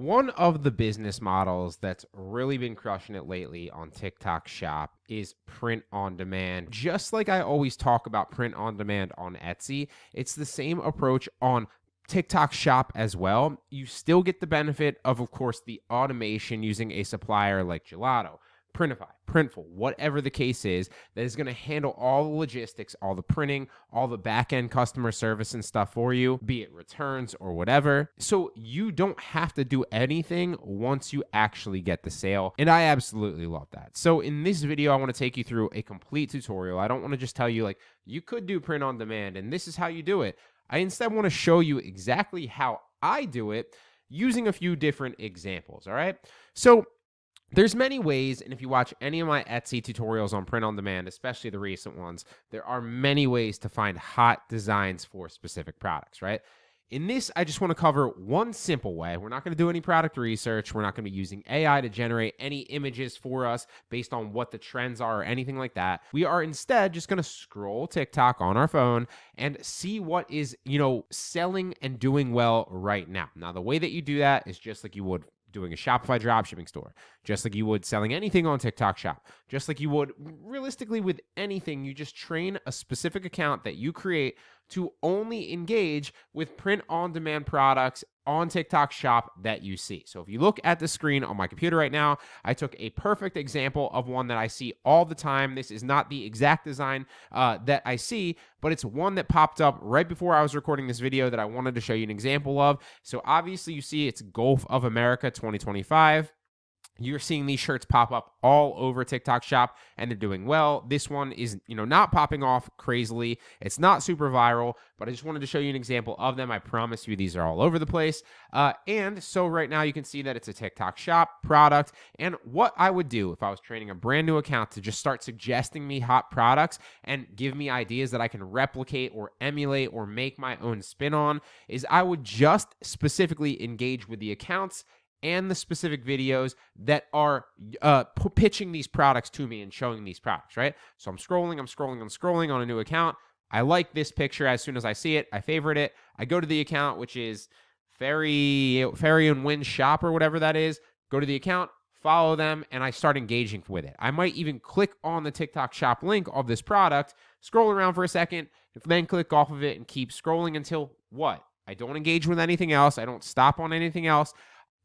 One of the business models that's really been crushing it lately on TikTok Shop is print on demand. Just like I always talk about print on demand on Etsy, it's the same approach on TikTok Shop as well. You still get the benefit of course, the automation using a supplier like Gelato, Printify, Printful, whatever the case is, that is going to handle all the logistics, all the printing, all the back-end customer service and stuff for you, be it returns or whatever. So you don't have to do anything once you actually get the sale. And I absolutely love that. So in this video, I want to take you through a complete tutorial. I don't want to just tell you like, you could do print on demand and this is how you do it. I instead want to show you exactly how I do it using a few different examples, all right? So there's many ways, and if you watch any of my Etsy tutorials on print on demand, especially the recent ones, there are many ways to find hot designs for specific products, right? In this, I just want to cover one simple way. We're not going to do any product research. We're not going to be using AI to generate any images for us based on what the trends are or anything like that. We are instead just going to scroll TikTok on our phone and see what is, selling and doing well right now. Now, the way that you do that is just like you would doing a Shopify dropshipping store, just like you would selling anything on TikTok Shop, just like you would realistically with anything. You just train a specific account that you create to only engage with print on demand products on TikTok Shop that you see. So if you look at the screen on my computer right now, I took a perfect example of one that I see all the time. This is not the exact design that I see, but it's one that popped up right before I was recording this video that I wanted to show you an example of. So obviously you see it's Gulf of America 2025. You're seeing these shirts pop up all over TikTok Shop and they're doing well. This one is, not popping off crazily. It's not super viral, but I just wanted to show you an example of them. I promise you these are all over the place. And so right now you can see that it's a TikTok Shop product. And what I would do if I was training a brand new account to just start suggesting me hot products and give me ideas that I can replicate or emulate or make my own spin on is I would just specifically engage with the accounts and the specific videos that are pitching these products to me and showing these products, right? So I'm scrolling on a new account. I like this picture as soon as I see it. I favorite it. I go to the account, which is Ferry and Win Shop or whatever that is. Go to the account, follow them, and I start engaging with it. I might even click on the TikTok Shop link of this product, scroll around for a second, then click off of it and keep scrolling until what? I don't engage with anything else. I don't stop on anything else.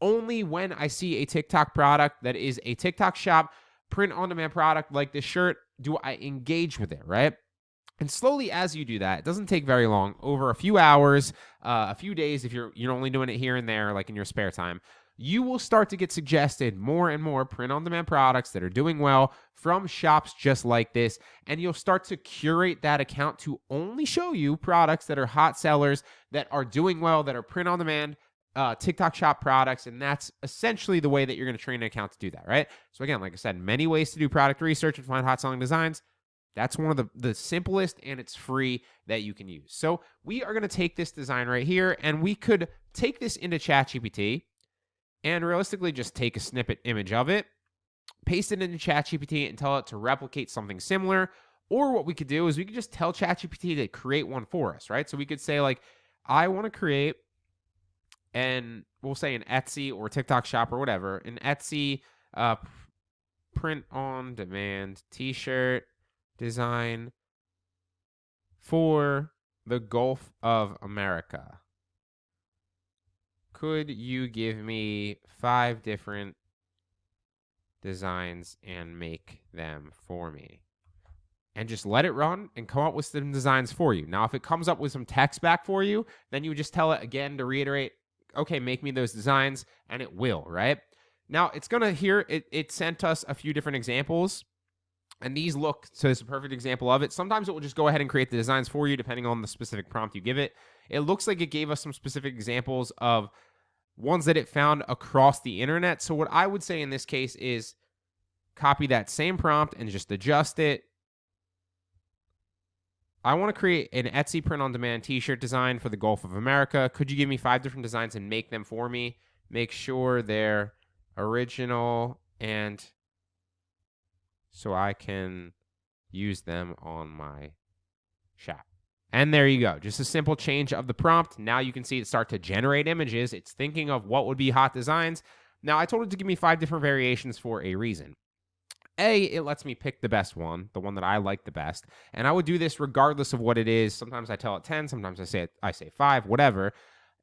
Only when I see a TikTok product that is a TikTok Shop print on demand product like this shirt do I engage with it, right? And slowly as you do that, it doesn't take very long, over a few hours, a few days, if you're only doing it here and there, like in your spare time, you will start to get suggested more and more print on demand products that are doing well from shops just like this. And you'll start to curate that account to only show you products that are hot sellers, that are doing well, that are print on demand, TikTok Shop products, and that's essentially the way that you're going to train an account to do that, right? So again, like I said, many ways to do product research and find hot selling designs. That's one of the simplest, and it's free that you can use. So we are going to take this design right here, and we could take this into ChatGPT and realistically just take a snippet image of it, paste it into ChatGPT and tell it to replicate something similar. Or what we could do is we could just tell ChatGPT to create one for us, right? So we could say like, I want to create, and we'll say an Etsy or TikTok Shop or whatever, an Etsy print on demand t-shirt design for the Gulf of America. Could you give me 5 different designs and make them for me? And just let it run and come up with some designs for you. Now, if it comes up with some text back for you, then you would just tell it again to reiterate, okay, make me those designs, and it will, right? Now, it's going to it sent us a few different examples, and these look, so it's a perfect example of it. Sometimes it will just go ahead and create the designs for you, depending on the specific prompt you give it. It looks like it gave us some specific examples of ones that it found across the internet. So what I would say in this case is copy that same prompt and just adjust it. I want to create an Etsy print-on-demand t-shirt design for the Gulf of America. Could you give me 5 different designs and make them for me? Make sure they're original and so I can use them on my shop. And there you go. Just a simple change of the prompt. Now you can see it start to generate images. It's thinking of what would be hot designs. Now I told it to give me 5 different variations for a reason. A, it lets me pick the best one, the one that I like the best. And I would do this regardless of what it is. Sometimes I tell it 10, sometimes I say 5, whatever.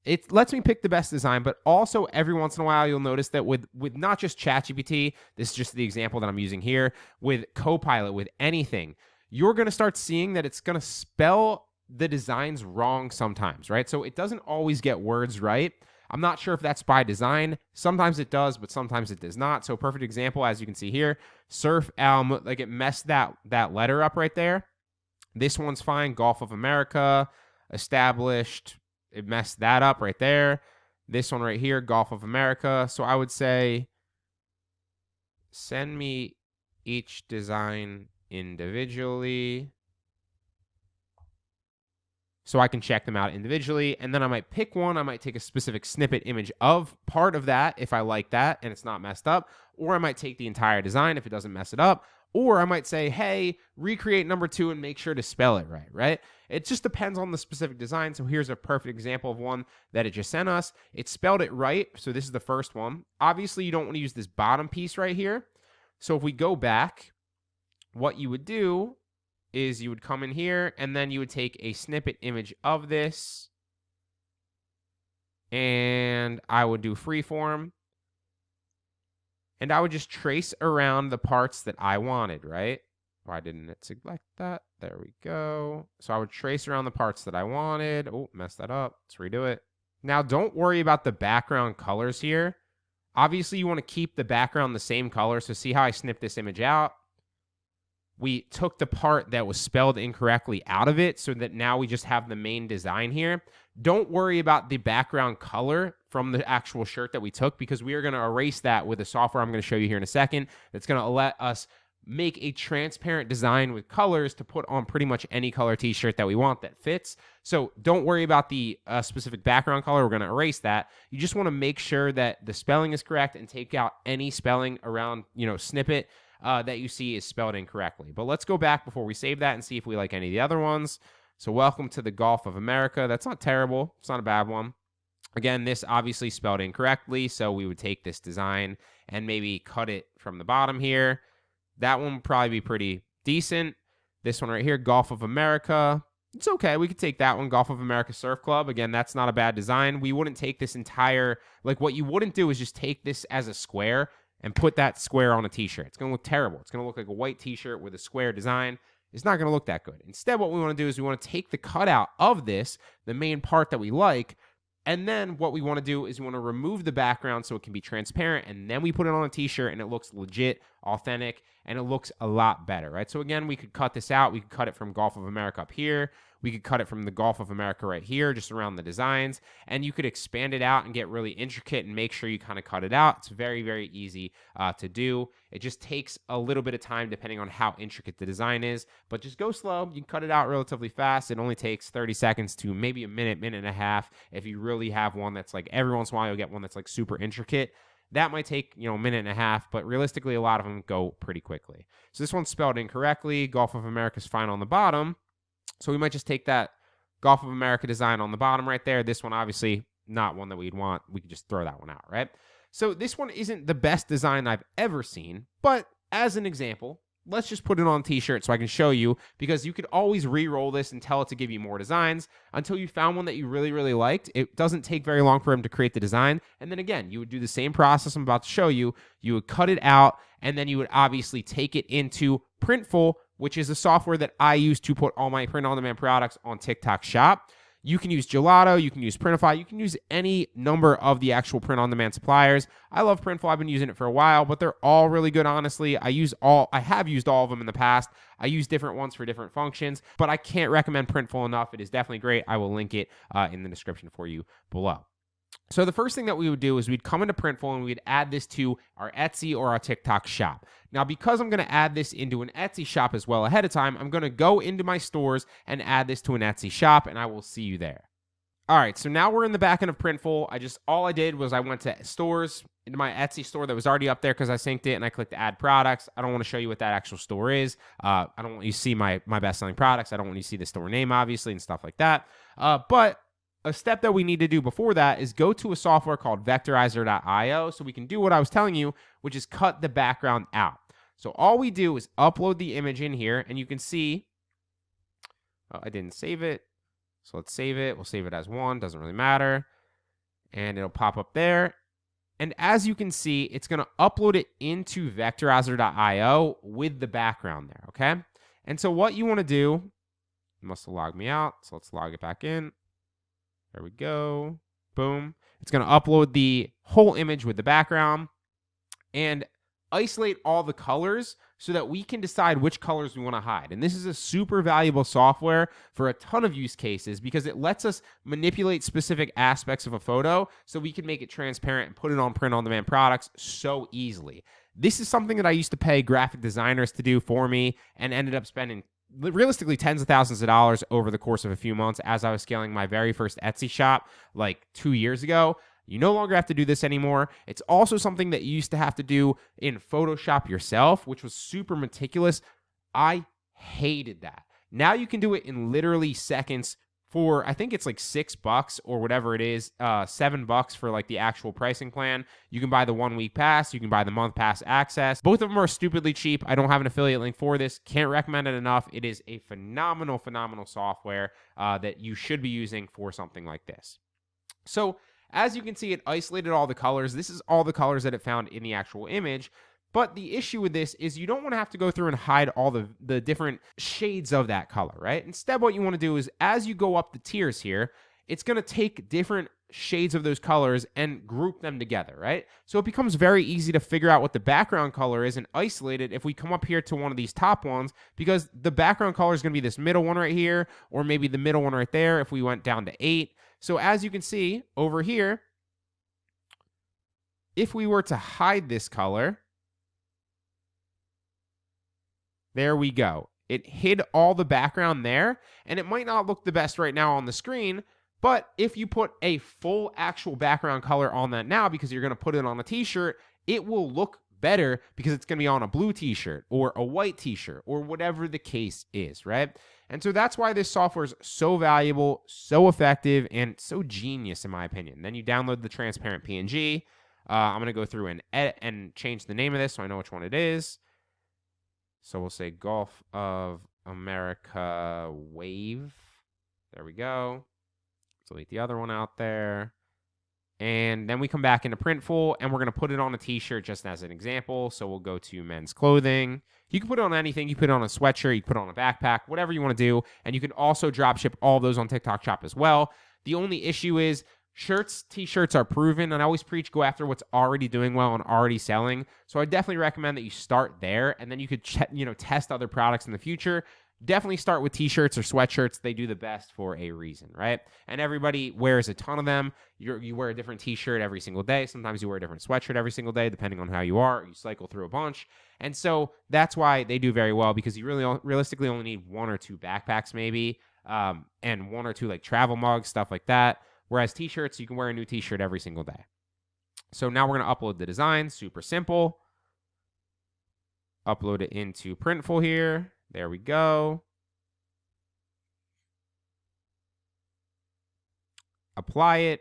It lets me pick the best design, but also every once in a while you'll notice that with not just ChatGPT, this is just the example that I'm using here, with Copilot, with anything, you're going to start seeing that it's going to spell the designs wrong sometimes, right? So it doesn't always get words right. I'm not sure if that's by design. Sometimes it does, but sometimes it does not. So perfect example, as you can see here, surf, like it messed that letter up right there. This one's fine. Gulf of America, established. It messed that up right there. This one right here, Gulf of America. So I would say, send me each design individually, so I can check them out individually. And then I might pick one. I might take a specific snippet image of part of that if I like that and it's not messed up. Or I might take the entire design if it doesn't mess it up. Or I might say, hey, recreate number 2 and make sure to spell it right? It just depends on the specific design. So here's a perfect example of one that it just sent us. It spelled it right. So this is the first one. Obviously, you don't want to use this bottom piece right here. So if we go back, what you would do is you would come in here and then you would take a snippet image of this and I would do freeform and I would just trace around the parts that I wanted, right? Why didn't it select that? There we go. So I would trace around the parts that I wanted. Oh, messed that up. Let's redo it. Now, don't worry about the background colors here. Obviously, you want to keep the background the same color. So see how I snipped this image out? We took the part that was spelled incorrectly out of it so that now we just have the main design here. Don't worry about the background color from the actual shirt that we took because we are going to erase that with a software I'm going to show you here in a second that's going to let us make a transparent design with colors to put on pretty much any color t-shirt that we want that fits. So don't worry about the specific background color. We're going to erase that. You just want to make sure that the spelling is correct and take out any spelling around, snippet that you see is spelled incorrectly. But let's go back before we save that and see if we like any of the other ones. So welcome to the Gulf of America. That's not terrible. It's not a bad one. Again, this obviously spelled incorrectly, so we would take this design and maybe cut it from the bottom here. That one would probably be pretty decent. This one right here, Gulf of America. It's okay. We could take that one, Gulf of America Surf Club. Again, that's not a bad design. We wouldn't take this entire, what you wouldn't do is just take this as a square and put that square on a t-shirt. It's going to look terrible. It's going to look like a white t-shirt with a square design. It's not going to look that good. Instead, what we want to do is we want to take the cutout of this, the main part that we like, and then what we want to do is we want to remove the background so it can be transparent, and then we put it on a t-shirt and it looks legit, authentic, and it looks a lot better, right? So again, we could cut this out. We could cut it from Gulf of America up here. We could cut it from the Gulf of America right here, just around the designs, and you could expand it out and get really intricate and make sure you kind of cut it out. It's very, very easy to do. It just takes a little bit of time depending on how intricate the design is, but just go slow. You can cut it out relatively fast. It only takes 30 seconds to maybe a minute, minute and a half. If you really have one that's every once in a while, you'll get one that's super intricate. That might take, a minute and a half, but realistically, a lot of them go pretty quickly. So this one's spelled incorrectly. Gulf of America is fine on the bottom. So we might just take that Gulf of America design on the bottom right there. This one, obviously, not one that we'd want. We could just throw that one out, right? So this one isn't the best design I've ever seen, but as an example, let's just put it on a t-shirt so I can show you, because you could always re-roll this and tell it to give you more designs until you found one that you really, really liked. It doesn't take very long for him to create the design. And then again, you would do the same process I'm about to show you. You would cut it out, and then you would obviously take it into Printful, which is a software that I use to put all my print-on-demand products on TikTok Shop. You can use Gelato, you can use Printify, you can use any number of the actual print-on-demand suppliers. I love Printful. I've been using it for a while, but they're all really good, honestly. I have used all of them in the past. I use different ones for different functions, but I can't recommend Printful enough. It is definitely great. I will link it in the description for you below. So the first thing that we would do is we'd come into Printful and we'd add this to our Etsy or our TikTok shop. Now, because I'm going to add this into an Etsy shop as well ahead of time, I'm going to go into my stores and add this to an Etsy shop, and I will see you there. All right, so now we're in the back end of Printful. All I did was I went to stores, into my Etsy store that was already up there because I synced it, and I clicked add products. I don't want to show you what that actual store is. I don't want you to see my best-selling products. I don't want you to see the store name, obviously, and stuff like that. But a step that we need to do before that is go to a software called vectorizer.io so we can do what I was telling you, which is cut the background out. So all we do is upload the image in here, and you can see, I didn't save it. So let's save it. We'll save it as 1. Doesn't really matter. And it'll pop up there. And as you can see, it's going to upload it into vectorizer.io with the background there, okay? And so what you want to do, it must have logged me out. So let's log it back in. There we go. Boom. It's going to upload the whole image with the background and isolate all the colors so that we can decide which colors we want to hide. And this is a super valuable software for a ton of use cases because it lets us manipulate specific aspects of a photo so we can make it transparent and put it on print-on-demand products so easily. This is something that I used to pay graphic designers to do for me and ended up spending realistically tens of thousands of dollars over the course of a few months as I was scaling my very first Etsy shop like 2 years ago. You no longer have to do this anymore. It's also something that you used to have to do in Photoshop yourself, which was super meticulous. I hated that. Now you can do it in literally seconds for, I think it's like $6 or whatever it is, $7 for like the actual pricing plan. You can buy the 1 week pass. You can buy the month pass access. Both of them are stupidly cheap. I don't have an affiliate link for this. Can't recommend it enough. It is a phenomenal, phenomenal software that you should be using for something like this. So as you can see, it isolated all the colors. This is all the colors that it found in the actual image. But the issue with this is you don't want to have to go through and hide all the different shades of that color, right? Instead, what you want to do is as you go up the tiers here, it's going to take different shades of those colors and group them together, right? So it becomes very easy to figure out what the background color is and isolate it if we come up here to one of these top ones, because the background color is going to be this middle one right here, or maybe the middle one right there if we went down to 8. So as you can see over here, if we were to hide this color, there we go. It hid all the background there, and it might not look the best right now on the screen, but if you put a full actual background color on that now, because you're going to put it on a t-shirt, it will look better because it's going to be on a blue t-shirt or a white t-shirt or whatever the case is, right? And so that's why this software is so valuable, so effective, and so genius in my opinion. Then you download the transparent PNG. I'm going to go through and edit and change the name of this so I know which one it is. So we'll say Gulf of America Wave. There we go. Delete the other one out there. And then we come back into Printful, and we're going to put it on a t-shirt just as an example. So we'll go to men's clothing. You can put it on anything. You can put it on a sweatshirt. You can put it on a backpack, whatever you want to do. And you can also drop ship all those on TikTok Shop as well. The only issue is shirts, t-shirts are proven, and I always preach go after what's already doing well and already selling. So I definitely recommend that you start there, and then you could test other products in the future. Definitely start with t-shirts or sweatshirts. They do the best for a reason, right? And everybody wears a ton of them. You wear a different t-shirt every single day. Sometimes you wear a different sweatshirt every single day, depending on how you are. You cycle through a bunch. And so that's why they do very well, because you realistically only need 1 or 2 backpacks maybe, and 1 or 2 like travel mugs, stuff like that. Whereas t-shirts, you can wear a new t-shirt every single day. So now we're going to upload the design. Super simple. Upload it into Printful here. There we go. Apply it.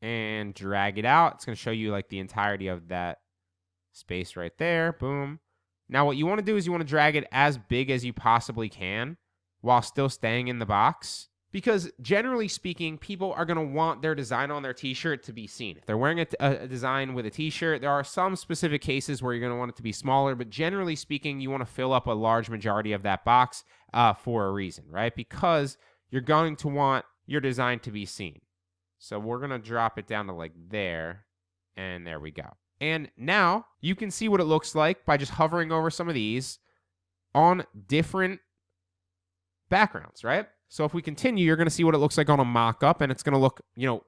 And drag it out. It's going to show you like the entirety of that space right there. Boom. Now what you want to do is you want to drag it as big as you possibly can while still staying in the box. Because generally speaking, people are going to want their design on their t-shirt to be seen. If they're wearing a design with a t-shirt, there are some specific cases where you're going to want it to be smaller, but generally speaking, you want to fill up a large majority of that box for a reason, right? Because you're going to want your design to be seen. So we're going to drop it down to like there, and there we go. And now you can see what it looks like by just hovering over some of these on different backgrounds, right? So if we continue, you're going to see what it looks like on a mock-up, and it's going to look,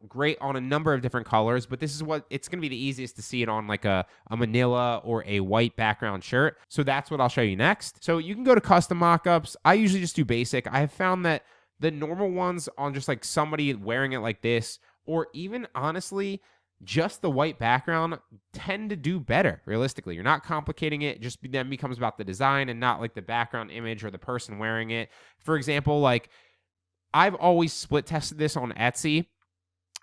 great on a number of different colors, but this is what it's going to be the easiest to see it on like a manila or a white background shirt. So that's what I'll show you next. So you can go to custom mock-ups. I usually just do basic. I have found that The normal ones on just like somebody wearing it like this, or even honestly, just the white background tend to do better. Realistically, you're not complicating it. Just then becomes about the design and not like the background image or the person wearing it. For example, like I've always split tested this on Etsy,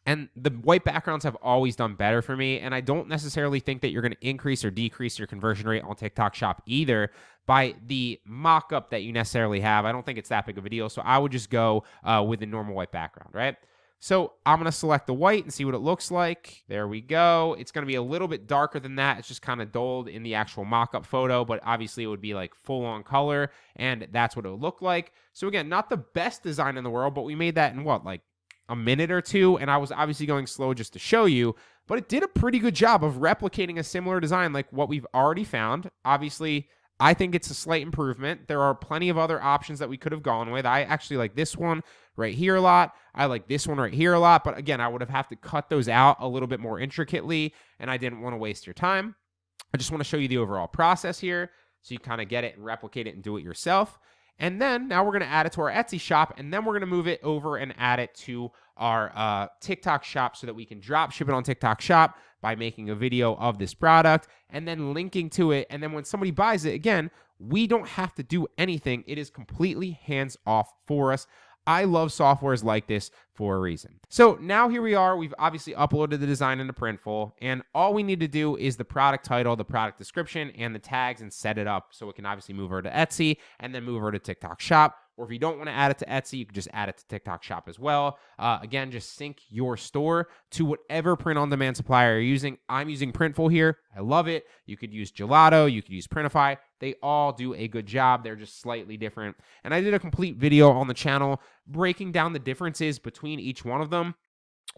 and the white backgrounds have always done better for me. And I don't necessarily think that you're going to increase or decrease your conversion rate on TikTok Shop either by the mock-up that you necessarily have. I don't think it's that big of a deal. So I would just go with the normal white background, right? So I'm going to select the white and see what it looks like. There we go. It's going to be a little bit darker than that. It's just kind of dulled in the actual mock-up photo, but obviously it would be like full-on color, and that's what it would look like. So again, not the best design in the world, but we made that in what, like a minute or two, and I was obviously going slow just to show you, but it did a pretty good job of replicating a similar design like what we've already found. Obviously, I think it's a slight improvement. There are plenty of other options that we could have gone with. I actually like this one right here a lot. I like this one right here a lot, but again, I would have to cut those out a little bit more intricately, and I didn't want to waste your time. I just want to show you the overall process here so you kind of get it and replicate it and do it yourself. And then now we're going to add it to our Etsy shop, and then we're going to move it over and add it to our TikTok shop so that we can drop ship it on TikTok shop by making a video of this product and then linking to it. And then when somebody buys it, again, we don't have to do anything. It is completely hands off for us. I love softwares like this for a reason. So now here we are. We've obviously uploaded the design into Printful, and all we need to do is the product title, the product description, and the tags, and set it up so it can obviously move over to Etsy and then move over to TikTok Shop. Or if you don't want to add it to Etsy, you can just add it to TikTok Shop as well. Again, just sync your store to whatever print-on-demand supplier you're using. I'm using Printful here. I love it. You could use Gelato. You could use Printify. They all do a good job. They're just slightly different. And I did a complete video on the channel breaking down the differences between each one of them.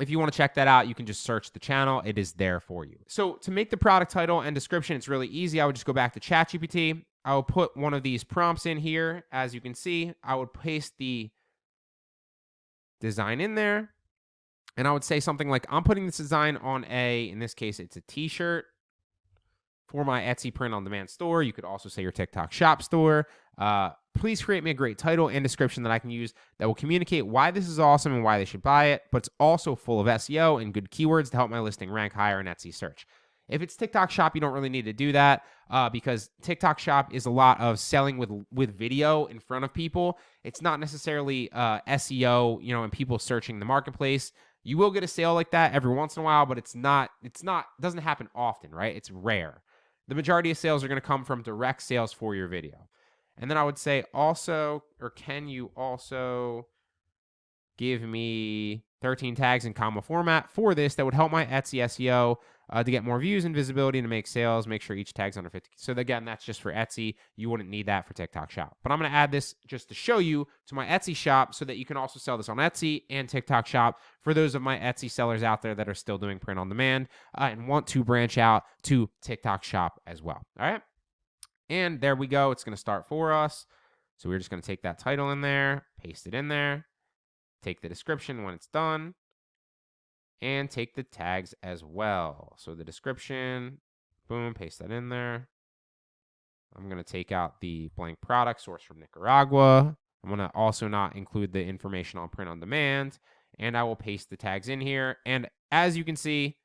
If you want to check that out, you can just search the channel. It is there for you. So to make the product title and description, it's really easy. I would just go back to ChatGPT. I will put one of these prompts in here. As you can see, I would paste the design in there. And I would say something like, I'm putting this design on in this case, it's a t-shirt for my Etsy print-on-demand store. You could also say your TikTok shop store. Please create me a great title and description that I can use that will communicate why this is awesome and why they should buy it, but it's also full of SEO and good keywords to help my listing rank higher in Etsy search. If it's TikTok Shop, you don't really need to do that because TikTok Shop is a lot of selling with video in front of people. It's not necessarily SEO, and people searching the marketplace. You will get a sale like that every once in a while, but it doesn't happen often, right? It's rare. The majority of sales are going to come from direct sales for your video. And then I would say can you also give me 13 tags in comma format for this that would help my Etsy SEO to get more views and visibility and to make sales. Make sure each tag's under 50. So again, that's just for Etsy. You wouldn't need that for TikTok Shop. But I'm going to add this just to show you to my Etsy shop so that you can also sell this on Etsy and TikTok Shop for those of my Etsy sellers out there that are still doing print on demand and want to branch out to TikTok Shop as well. All right. And there we go. It's going to start for us. So we're just going to take that title in there, paste it in there, take the description when it's done, and take the tags as well. So the description, boom, paste that in there. I'm going to take out the blank product source from Nicaragua. I'm going to also not include the information on print on demand, and I will paste the tags in here. And as you can see,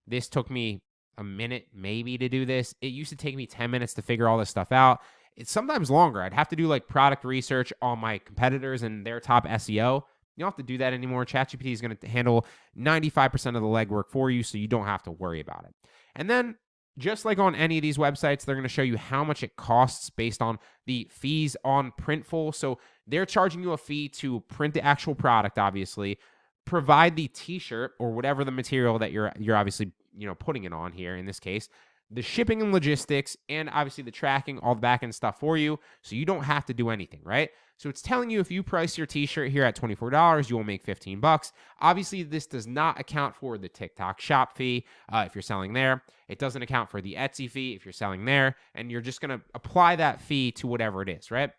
this took me a minute maybe to do this. It used to take me 10 minutes to figure all this stuff out. It's sometimes longer. I'd have to do like product research on my competitors and their top SEO. You don't have to do that anymore. ChatGPT is going to handle 95% of the legwork for you, so you don't have to worry about it. And then, just like on any of these websites, they're going to show you how much it costs based on the fees on Printful. So they're charging you a fee to print the actual product, obviously, provide the t-shirt or whatever the material that you're obviously putting it on here in this case, the shipping and logistics, and obviously the tracking, all the back-end stuff for you, so you don't have to do anything, right? So it's telling you if you price your t-shirt here at $24, you will make $15. Obviously, this does not account for the TikTok shop fee if you're selling there. It doesn't account for the Etsy fee if you're selling there, and you're just going to apply that fee to whatever it is, right?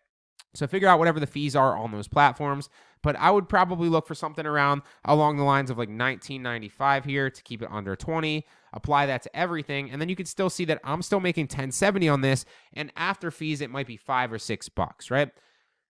So figure out whatever the fees are on those platforms, but I would probably look for something around along the lines of like $19.95 here to keep it under $20. Apply that to everything, and then you can still see that I'm still making $10.70 on this, and after fees, it might be $5 or $6, right?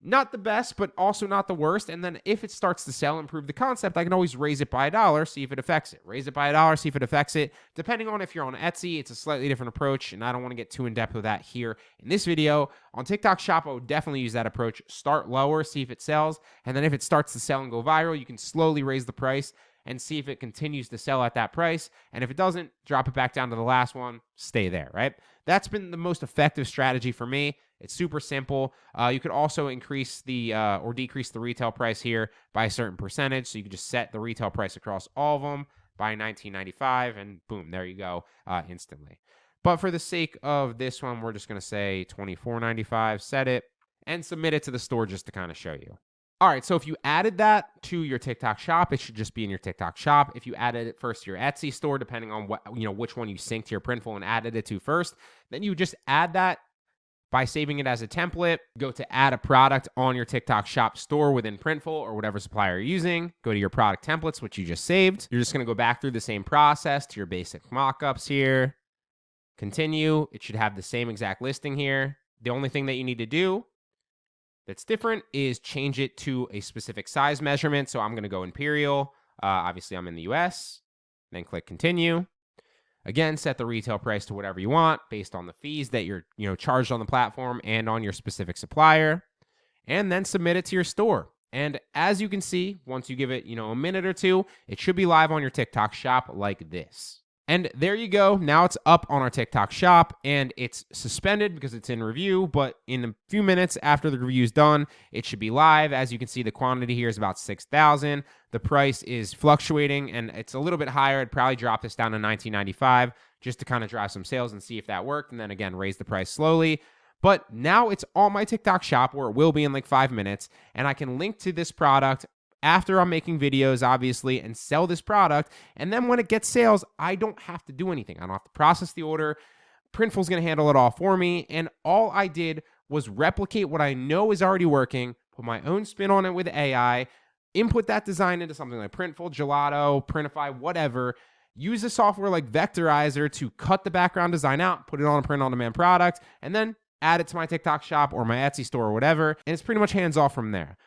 Not the best, but also not the worst. And then if it starts to sell and prove the concept, I can always raise it by $1, see if it affects it. Raise it by $1, see if it affects it. Depending on if you're on Etsy, it's a slightly different approach, and I don't want to get too in-depth with that here in this video. On TikTok Shop, I would definitely use that approach. Start lower, see if it sells, and then if it starts to sell and go viral, you can slowly raise the price and see if it continues to sell at that price. And if it doesn't, drop it back down to the last one, stay there, right? That's been the most effective strategy for me. It's super simple. You could also increase the or decrease the retail price here by a certain percentage. So you can just set the retail price across all of them by $19.95, and boom, there you go, instantly. But for the sake of this one, we're just going to say $24.95, set it, and submit it to the store just to kind of show you. All right, so if you added that to your TikTok shop, it should just be in your TikTok shop. If you added it first to your Etsy store, depending on which one you synced to your Printful and added it to first, then you just add that by saving it as a template. Go to add a product on your TikTok shop store within Printful or whatever supplier you're using. Go to your product templates, which you just saved. You're just going to go back through the same process to your basic mockups here. Continue. It should have the same exact listing here. The only thing that you need to do that's different is change it to a specific size measurement. So I'm going to go Imperial. Obviously, I'm in the US. Then click Continue. Again, set the retail price to whatever you want based on the fees that you're charged on the platform and on your specific supplier. And then submit it to your store. And as you can see, once you give it a minute or two, it should be live on your TikTok shop like this. And there you go. Now it's up on our TikTok shop, and it's suspended because it's in review, but in a few minutes after the review is done, it should be live. As you can see, the quantity here is about 6,000. The price is fluctuating, and it's a little bit higher. I'd probably drop this down to $19.95 just to kind of drive some sales and see if that worked, and then again, raise the price slowly. But now it's on my TikTok shop, where it will be in like 5 minutes, and I can link to this product after I'm making videos, obviously, and sell this product. And then when it gets sales, I don't have to do anything. I don't have to process the order. Printful's going to handle it all for me. And all I did was replicate what I know is already working, put my own spin on it with AI, input that design into something like Printful, Gelato, Printify, whatever. Use a software like Vectorizer to cut the background design out, put it on a print-on-demand product, and then add it to my TikTok shop or my Etsy store or whatever, and it's pretty much hands off from there.